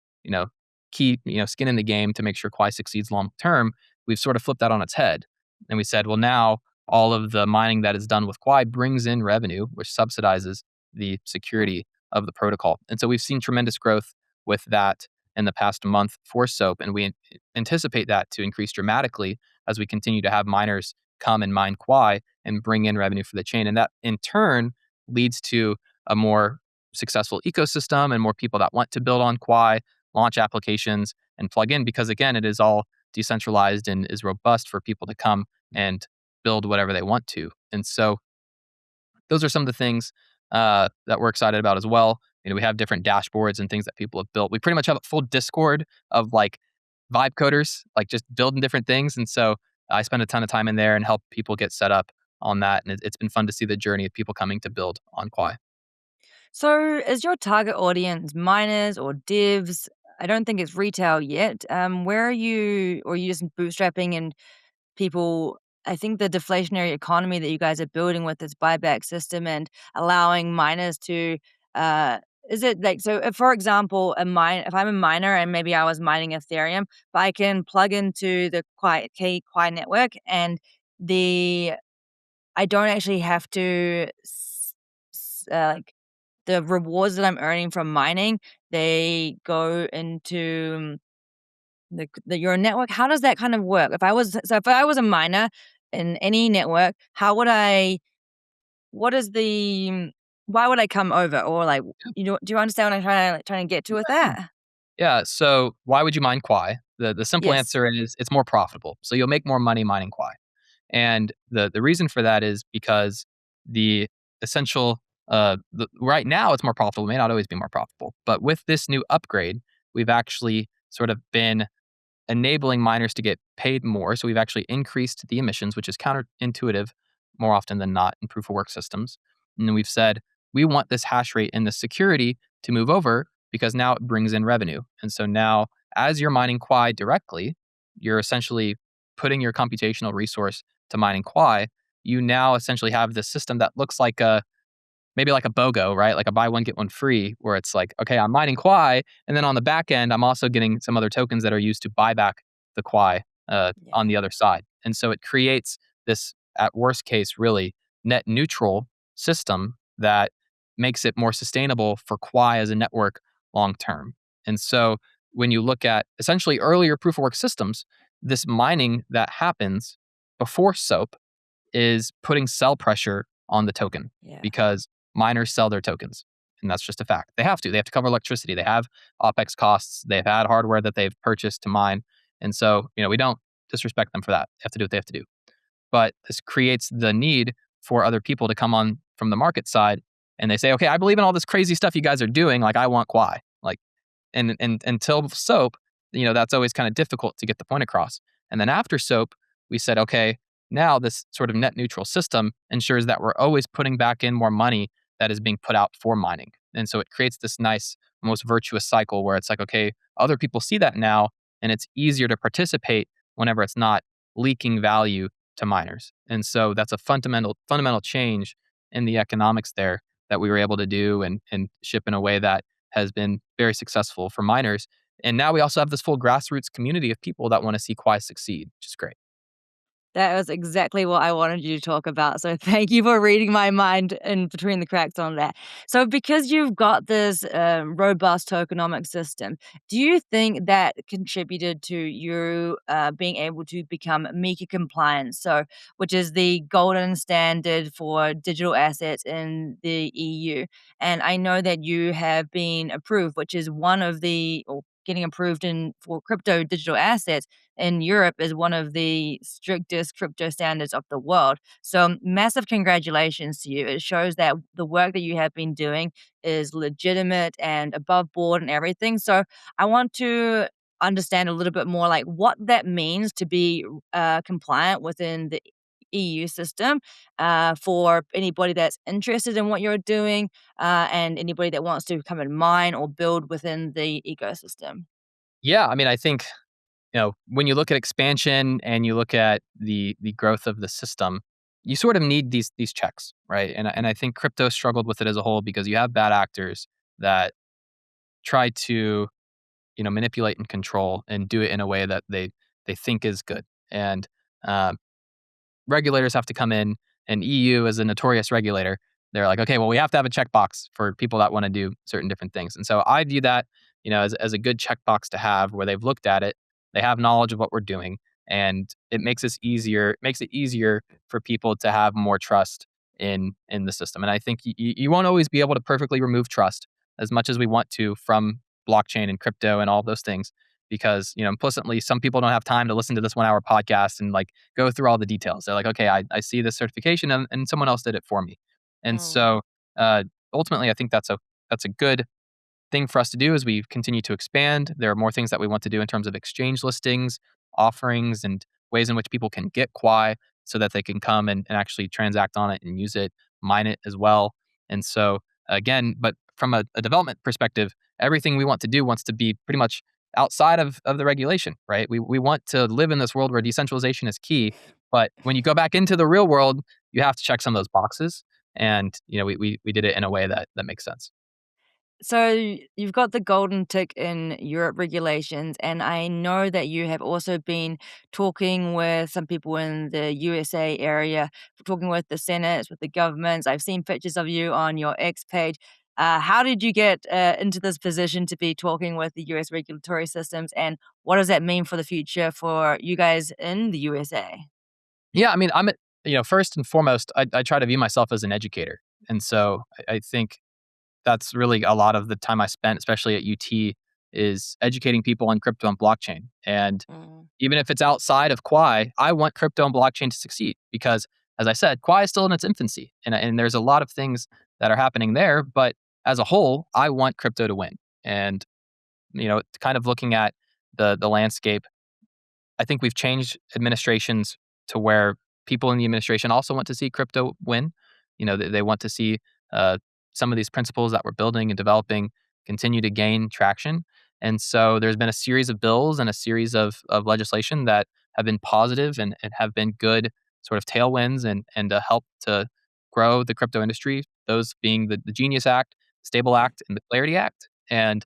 skin in the game to make sure Quai succeeds long term, we've sort of flipped that on its head. And we said, well, now all of the mining that is done with Quai brings in revenue, which subsidizes the security of the protocol. And so we've seen tremendous growth with that in the past month for SOAP, and we anticipate that to increase dramatically as we continue to have miners come and mine Quai and bring in revenue for the chain. And that in turn leads to a more successful ecosystem and more people that want to build on Quai, launch applications, and plug in, because again, it is all decentralized and is robust for people to come and build whatever they want to. And so those are some of the things that we're excited about as well. We have different dashboards and things that people have built. We pretty much have a full Discord of like vibe coders, like just building different things. And so I spend a ton of time in there and help people get set up on that. And it's been fun to see the journey of people coming to build on Quai. So, is your target audience miners or divs? I don't think it's retail yet. Where are you, or are you just bootstrapping and people? I think the deflationary economy that you guys are building with this buyback system and allowing miners to, uh, is it like so? If, for example, if I'm a miner and maybe I was mining Ethereum, but I can plug into the Quai network and the I don't actually have to like the rewards that I'm earning from mining, they go into your network. How does that kind of work? If I was a miner in any network, how would I what is the why would I come over? Or like, do you understand what I'm trying to get to with that? Yeah. So why would you mine Quai? The simple Yes. answer is it's more profitable. So you'll make more money mining Quai. And the reason for that is because the essential right now it's more profitable. It may not always be more profitable, but with this new upgrade, we've actually sort of been enabling miners to get paid more. So we've actually increased the emissions, which is counterintuitive more often than not in proof of work systems. And then we've said we want this hash rate and the security to move over because now it brings in revenue. And so now, as you're mining Quai directly, you're essentially putting your computational resource to mining Quai. You now essentially have this system that looks like maybe like a BOGO, right? Like a buy one, get one free, where it's like, okay, I'm mining Quai. And then on the back end, I'm also getting some other tokens that are used to buy back the Quai on the other side. And so it creates this, at worst case, really net neutral system that makes it more sustainable for Quai as a network long term. And so when you look at essentially earlier proof of work systems, this mining that happens before SOAP is putting sell pressure on the token Yeah. because miners sell their tokens. And that's just a fact. They have to. They have to cover electricity. They have OpEx costs. They've had hardware that they've purchased to mine. And so, we don't disrespect them for that. They have to do what they have to do. But this creates the need for other people to come on from the market side and they say, okay, I believe in all this crazy stuff you guys are doing. Like, I want Quai. Like, and until SOAP, that's always kind of difficult to get the point across. And then after SOAP, we said, okay, now this sort of net neutral system ensures that we're always putting back in more money that is being put out for mining. And so it creates this nice, almost virtuous cycle where it's like, okay, other people see that now, and it's easier to participate whenever it's not leaking value to miners. And so that's a fundamental change in the economics there that we were able to do and ship in a way that has been very successful for miners. And now we also have this full grassroots community of people that want to see Quai succeed, which is great. That was exactly what I wanted you to talk about. So thank you for reading my mind in between the cracks on that. So because you've got this robust tokenomic system, do you think that contributed to you being able to become MiCA compliant? So, which is the golden standard for digital assets in the EU. And I know that you have been approved, which is one of the, or getting approved in for crypto digital assets in Europe is one of the strictest crypto standards of the world. So, massive congratulations to you. It shows that the work that you have been doing is legitimate and above board and everything. So, I want to understand a little bit more like what that means to be compliant within the EU system for anybody that's interested in what you're doing and anybody that wants to come and mine or build within the ecosystem. Yeah, I mean, I think when you look at expansion and you look at the growth of the system, you sort of need these checks, right? And I think crypto struggled with it as a whole because you have bad actors that try to manipulate and control and do it in a way that they think is good. And um, regulators have to come in, and EU is a notorious regulator. They're like, okay, well, we have to have a checkbox for people that want to do certain different things. And so I view that, as a good checkbox to have where they've looked at it, they have knowledge of what we're doing, and it makes it easier for people to have more trust in the system. And I think you won't always be able to perfectly remove trust as much as we want to from blockchain and crypto and all those things because implicitly some people don't have time to listen to this 1 hour podcast and like go through all the details. They're like, okay, I see this certification and someone else did it for me. And Mm. so ultimately, I think that's a good thing for us to do as we continue to expand. There are more things that we want to do in terms of exchange listings, offerings, and ways in which people can get Quai so that they can come and actually transact on it and use it, mine it as well. And so, again, but from a development perspective, everything we want to do wants to be pretty much outside of the regulation, right? We want to live in this world where decentralization is key. But when you go back into the real world, you have to check some of those boxes. And we did it in a way that makes sense. So you've got the golden tick in Europe regulations, and I know that you have also been talking with some people in the USA area, talking with the senates, with the governments. I've seen pictures of you on your X page. How did you get into this position to be talking with the US regulatory systems, and what does that mean for the future for you guys in the USA? Yeah, I mean, first and foremost, I try to view myself as an educator. And so I think that's really a lot of the time I spent, especially at UT, is educating people on crypto and blockchain. And Mm. even if it's outside of Quai, I want crypto and blockchain to succeed because, as I said, Quai is still in its infancy. And there's a lot of things that are happening there. But as a whole, I want crypto to win. And, kind of looking at the landscape, I think we've changed administrations to where people in the administration also want to see crypto win. They want to see uh, some of these principles that we're building and developing continue to gain traction. And so there's been a series of bills and a series of legislation that have been positive and have been good sort of tailwinds and help to grow the crypto industry. Those being the Genius Act, Stable Act, and the Clarity Act. And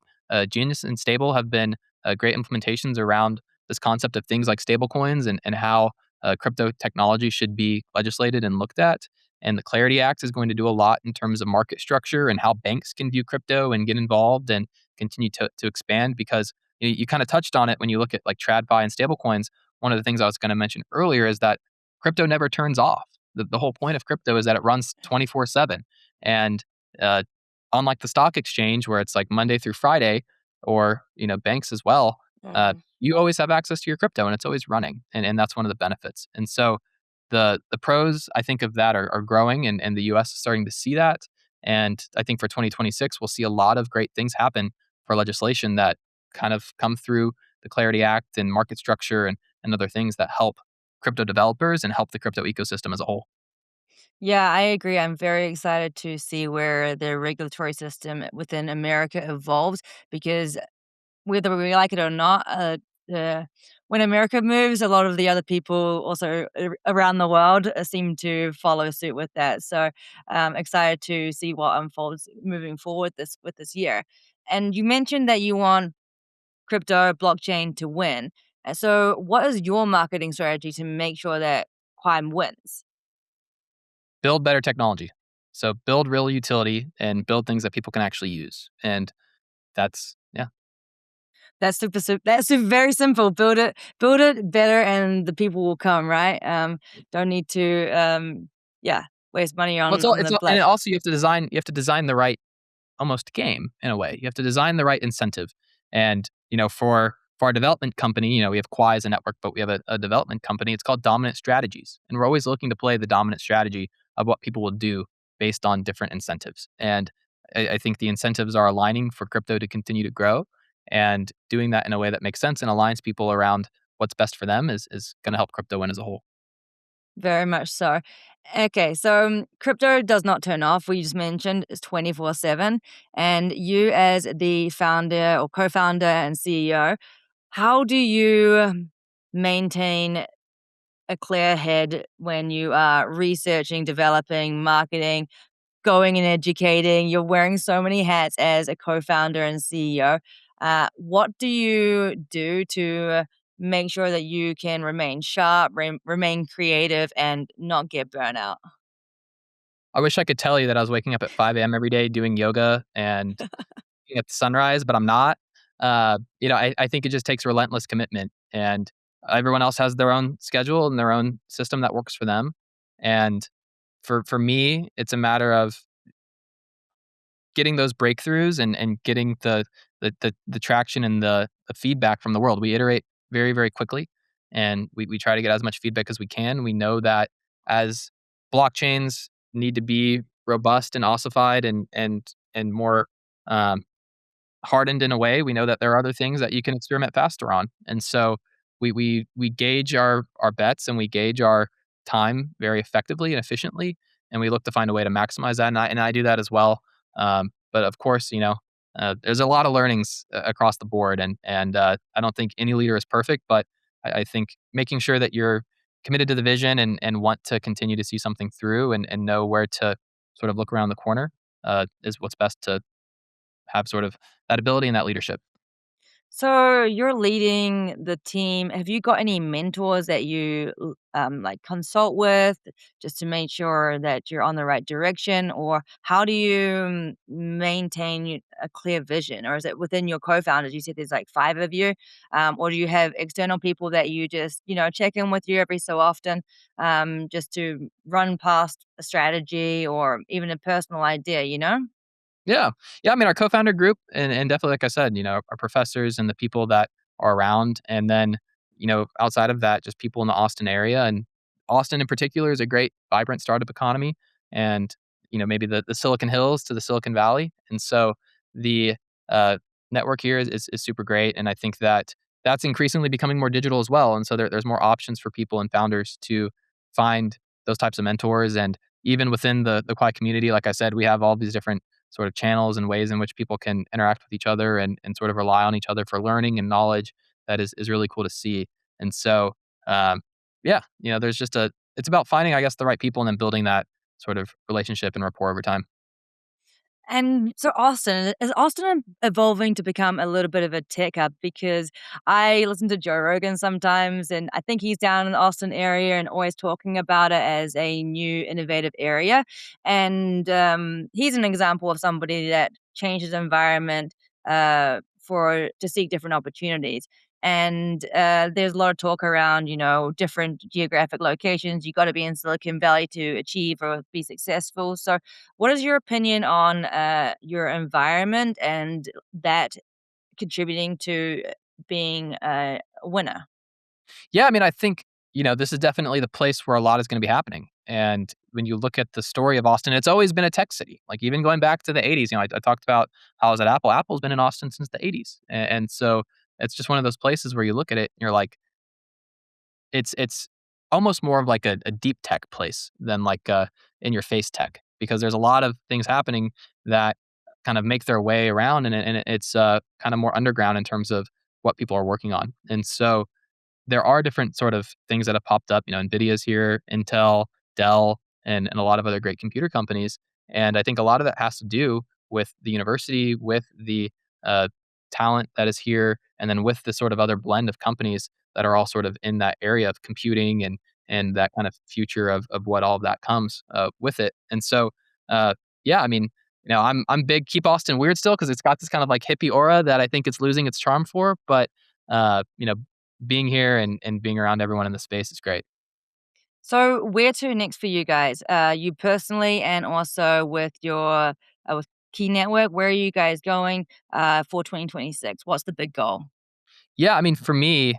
Genius and Stable have been great implementations around this concept of things like stablecoins and how crypto technology should be legislated and looked at. And the Clarity Act is going to do a lot in terms of market structure and how banks can view crypto and get involved and continue to expand because you kind of touched on it when you look at like TradFi and stablecoins. One of the things I was going to mention earlier is that crypto never turns off. The whole point of crypto is that it runs 24/7. And uh, unlike the stock exchange where it's like Monday through Friday or, banks as well, Mm. you always have access to your crypto and it's always running. And that's one of the benefits. And so the pros I think of that are growing and the US is starting to see that. And I think for 2026, we'll see a lot of great things happen for legislation that kind of come through the Clarity Act and market structure and other things that help crypto developers and help the crypto ecosystem as a whole. Yeah, I agree. I'm very excited to see where the regulatory system within America evolves because whether we like it or not, the when America moves, a lot of the other people also around the world seem to follow suit with that. So, excited to see what unfolds moving forward this year. And you mentioned that you want crypto blockchain to win. So, what is your marketing strategy to make sure that Quai wins? Build better technology. So build real utility and build things that people can actually use. And that's, yeah. That's that's very simple. Build it better, and the people will come. Right? Don't need to, yeah, waste money Well, on it's the all, and black. also you have to design the right almost game in a way. You have to design the right incentive. And, for our development company, we have Quai as a network, but we have a development company. It's called Dominant Strategies. And we're always looking to play the dominant strategy of what people will do based on different incentives. And I think the incentives are aligning for crypto to continue to grow. And doing that in a way that makes sense and aligns people around what's best for them is going to help crypto win as a whole. Very much so. Okay, so crypto does not turn off. We just mentioned it's 24/7. And you, as the founder or co founder and CEO, how do you maintain a clear head when you are researching, developing, marketing, going and educating? You're wearing so many hats as a co-founder and CEO. What do you do to make sure that you can remain sharp, remain creative, and not get burnout? I wish I could tell you that I was waking up at 5 a.m. every day doing yoga and looking at the sunrise, but I'm not. I think it just takes relentless commitment, and everyone else has their own schedule and their own system that works for them. And for me, it's a matter of getting those breakthroughs and getting the traction and the feedback from the world. We iterate very, very quickly, and we try to get as much feedback as we can. We know that as blockchains need to be robust and ossified and more um, hardened in a way, we know that there are other things that you can experiment faster on. And so we gauge our bets and we gauge our time very effectively and efficiently, and we look to find a way to maximize that. And I do that as well. But of course, there's a lot of learnings across the board, and I don't think any leader is perfect, but I think making sure that you're committed to the vision and want to continue to see something through and know where to sort of look around the corner is what's best to have sort of that ability and that leadership. So you're leading the team. Have you got any mentors that you like consult with just to make sure that you're on the right direction, or how do you maintain a clear vision? Or is it within your co-founders? You said there's like five of you, or do you have external people that you just check in with you every so often, just to run past a strategy or even a personal idea? Yeah. Yeah, I mean, our co-founder group and definitely, like I said, our professors and the people that are around. And then, outside of that, just people in the Austin area. And Austin in particular is a great, vibrant startup economy. And, maybe the Silicon Hills to the Silicon Valley. And so the uh, network here is super great. And I think that that's increasingly becoming more digital as well. And so there's more options for people and founders to find those types of mentors. And even within the Quai community, like I said, we have all these different sort of channels and ways in which people can interact with each other and sort of rely on each other for learning and knowledge that is really cool to see. And so, um, yeah, there's just it's about finding, I guess, the right people and then building that sort of relationship and rapport over time. And so Austin, is Austin evolving to become a little bit of a tech hub? Because I listen to Joe Rogan sometimes, and I think he's down in the Austin area and always talking about it as a new innovative area. And he's an example of somebody that changed his environment for to seek different opportunities. And there's a lot of talk around, different geographic locations. You got to be in Silicon Valley to achieve or be successful. So what is your opinion on your environment and that contributing to being a winner? Yeah, I mean, I think, this is definitely the place where a lot is going to be happening. And when you look at the story of Austin, it's always been a tech city. Like even going back to the 80s, I talked about how I was at Apple. Apple's been in Austin since the 80s. And so it's just one of those places where you look at it and you're like, it's almost more of like a deep tech place than like in your face tech, because there's a lot of things happening that kind of make their way around, and it's kind of more underground in terms of what people are working on. And so there are different sort of things that have popped up. NVIDIA's here, Intel, Dell, and a lot of other great computer companies. And I think a lot of that has to do with the university, with the uh, talent that is here, and then with the sort of other blend of companies that are all sort of in that area of computing and that kind of future of what all of that comes with it. And so, uh, yeah, I mean, I'm big keep Austin weird still because it's got this kind of like hippie aura that I think it's losing its charm for. But uh, you know, being here and being around everyone in the space is great. So where to next for you guys? You personally, and also with Key Network. Where are you guys going for 2026? What's the big goal? Yeah, I mean, for me,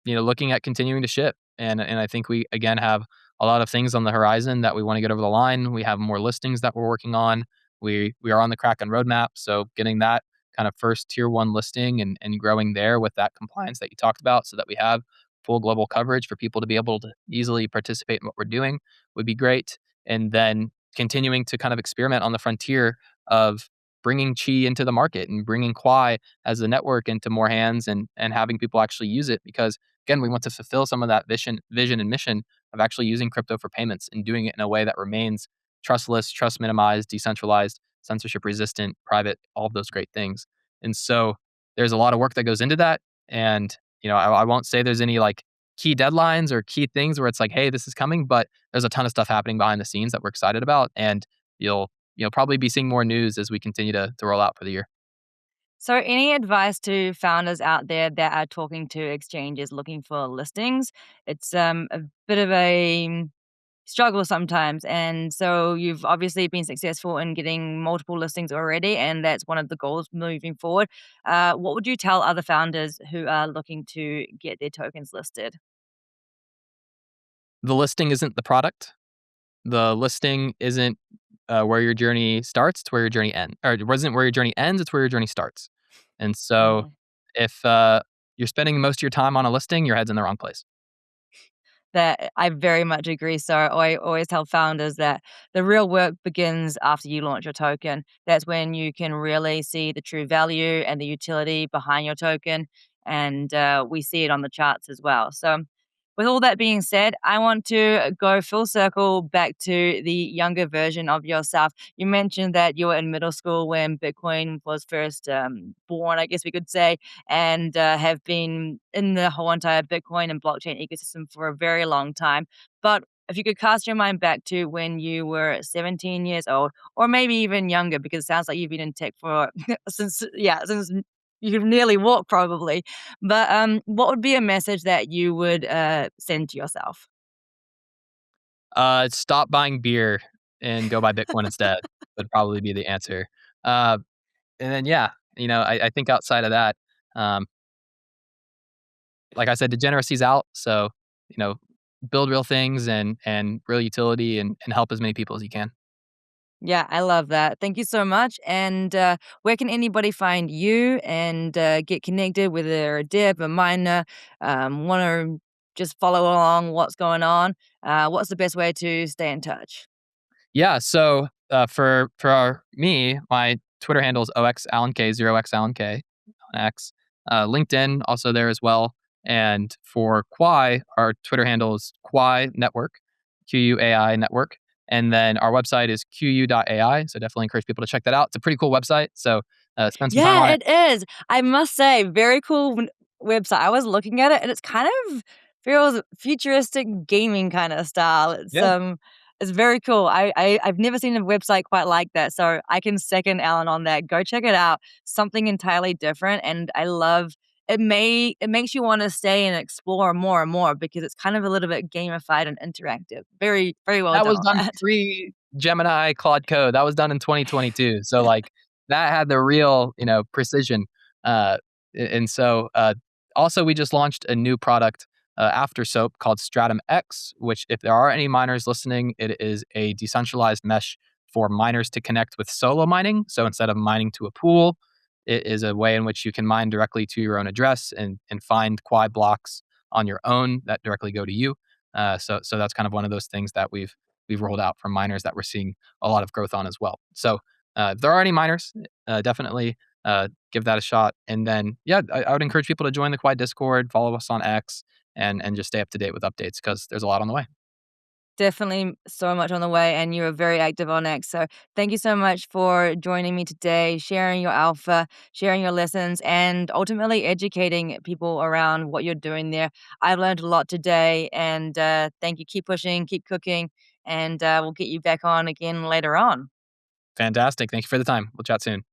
looking at continuing to ship, and I think we again have a lot of things on the horizon that we want to get over the line. We have more listings that we're working on. We are on the Kraken roadmap, so getting that kind of first tier one listing and growing there with that compliance that you talked about, so that we have full global coverage for people to be able to easily participate in what we're doing would be great. And then continuing to kind of experiment on the frontier of bringing Chi into the market and bringing Quai as a network into more hands and having people actually use it because again we want to fulfill some of that vision and mission of actually using crypto for payments and doing it in a way that remains trustless, trust minimized, decentralized, censorship resistant, private, all of those great things. And so there's a lot of work that goes into that. And I won't say there's any like key deadlines or key things where it's like, hey, this is coming, but there's a ton of stuff happening behind the scenes that we're excited about. And you'll probably be seeing more news as we continue to roll out for the year. So, any advice to founders out there that are talking to exchanges looking for listings? It's a bit of a struggle sometimes. And so, you've obviously been successful in getting multiple listings already, and that's one of the goals moving forward. What would you tell other founders who are looking to get their tokens listed? The listing isn't the product. The listing isn't where your journey starts. It's where your journey ends, or it wasn't where your journey ends. It's where your journey starts. And so, Yeah. if you're spending most of your time on a listing, your head's in the wrong place. That I very much agree. So I always tell founders that the real work begins after you launch your token. That's when you can really see the true value and the utility behind your token. And we see it on the charts as well. So, with all that being said, I want to go full circle back to the younger version of yourself. You mentioned that you were in middle school when Bitcoin was first born, I guess we could say, and have been in the whole entire Bitcoin and blockchain ecosystem for a very long time. But if you could cast your mind back to when you were 17 years old, or maybe even younger, because it sounds like you've been in tech for since you can nearly walk, probably. But what would be a message that you would send to yourself? Stop buying beer and go buy Bitcoin instead would probably be the answer. Uh, and then yeah, I think outside of that, um, like I said, degeneracy's out. So you know, build real things and real utility and help as many people as you can. Yeah, I love that. Thank you so much. And where can anybody find you and get connected, whether they're a dev, a miner, want to just follow along what's going on? What's the best way to stay in touch? Yeah. So me, my Twitter handle is OXAllenK, 0xAllenK on X. LinkedIn also there as well. And for Quai, our Twitter handle is Quai Network, QUAI Network. And then our website is qu.ai. So definitely encourage people to check that out. It's a pretty cool website. So spend some time Yeah, on it. it is. I must say, very cool website. I was looking at it, and it's kind of feels futuristic gaming kind of style. Yeah. It's very cool. I've never seen a website quite like that, so I can second Alan on that. Go check it out. Something entirely different, and I love it. It makes you want to stay and explore more and more because it's kind of a little bit gamified and interactive. Very well That done was on done that. pre Gemini Claude Code. That was done in 2022. So like that had the real, precision. Uh, and so also we just launched a new product after SOAP called Stratum X, which if there are any miners listening, it is a decentralized mesh for miners to connect with solo mining. So instead of mining to a pool, it is a way in which you can mine directly to your own address and find Quai blocks on your own that directly go to you. So that's kind of one of those things that we've rolled out for miners that we're seeing a lot of growth on as well. So if there are any miners, definitely give that a shot. And then yeah, I would encourage people to join the Quad Discord, follow us on X, and just stay up to date with updates because there's a lot on the way. Definitely so much on the way, and you are very active on X. So thank you so much for joining me today, sharing your alpha, sharing your lessons, and ultimately educating people around what you're doing there. I've learned a lot today, and thank you. Keep pushing, keep cooking, and we'll get you back on again later on. Fantastic. Thank you for the time. We'll chat soon.